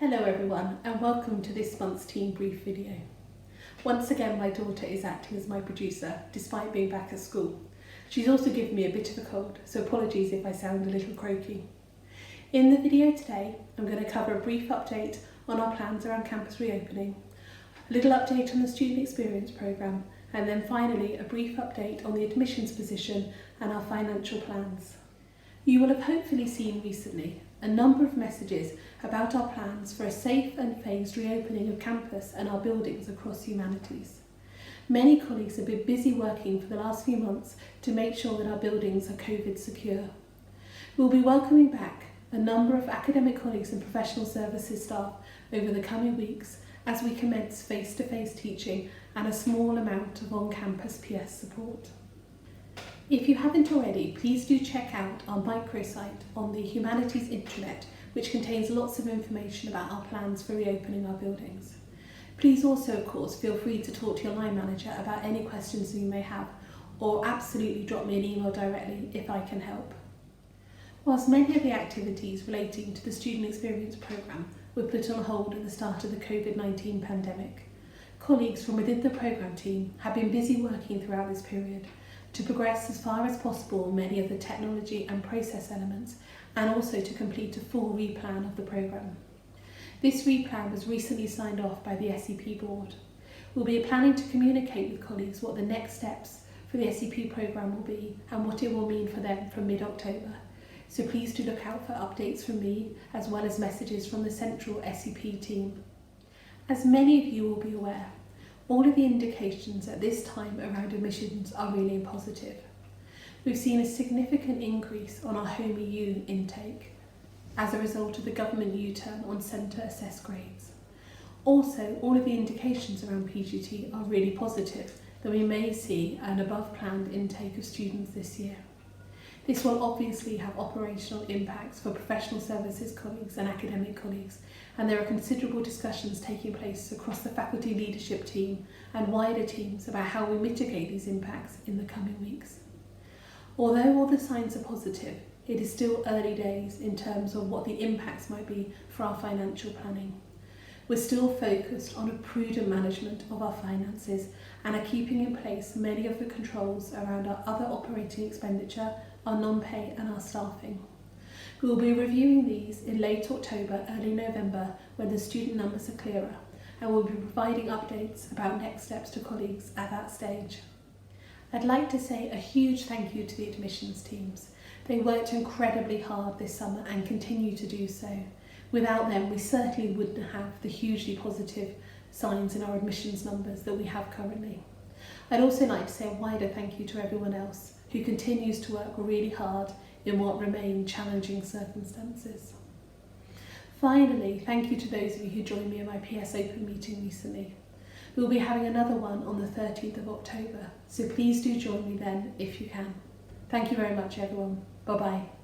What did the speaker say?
Hello everyone and welcome to this month's team brief video. Once again my daughter is acting as my producer despite being back at school. She's also given me a bit of a cold, so apologies if I sound a little croaky. In the video today I'm going to cover a brief update on our plans around campus reopening, a little update on the student experience programme, and then finally a brief update on the admissions position and our financial plans. You will have hopefully seen recently a number of messages about our plans for a safe and phased reopening of campus and our buildings across humanities. Many colleagues have been busy working for the last few months to make sure that our buildings are COVID secure. We'll be welcoming back a number of academic colleagues and professional services staff over the coming weeks as we commence face-to-face teaching and a small amount of on-campus PS support. If you haven't already, please do check out our microsite on the Humanities intranet, which contains lots of information about our plans for reopening our buildings. Please also, of course, feel free to talk to your line manager about any questions you may have, or absolutely drop me an email directly if I can help. Whilst many of the activities relating to the Student Experience Programme were put on hold at the start of the COVID-19 pandemic, colleagues from within the programme team have been busy working throughout this period to progress as far as possible many of the technology and process elements, and also to complete a full replan of the programme. This replan was recently signed off by the SEP board. We'll be planning to communicate with colleagues what the next steps for the SEP programme will be and what it will mean for them from mid-October. So please do look out for updates from me as well as messages from the central SEP team. As many of you will be aware, all of the indications at this time around admissions are really positive. We've seen a significant increase on our Home EU intake as a result of the government U-turn on centre assessed grades. Also, all of the indications around PGT are really positive that we may see an above planned intake of students this year. This will obviously have operational impacts for professional services colleagues and academic colleagues, and there are considerable discussions taking place across the faculty leadership team and wider teams about how we mitigate these impacts in the coming weeks. Although all the signs are positive, it is still early days in terms of what the impacts might be for our financial planning. We're still focused on a prudent management of our finances and are keeping in place many of the controls around our other operating expenditure, our non-pay and our staffing. We will be reviewing these in late October, early November when the student numbers are clearer, and we'll be providing updates about next steps to colleagues at that stage. I'd like to say a huge thank you to the admissions teams. They worked incredibly hard this summer and continue to do so. Without them, we certainly wouldn't have the hugely positive signs in our admissions numbers that we have currently. I'd also like to say a wider thank you to everyone else who continues to work really hard in what remain challenging circumstances. Finally, thank you to those of you who joined me in my PS Open meeting recently. We'll be having another one on the 13th of October, so please do join me then if you can. Thank you very much everyone. Bye bye.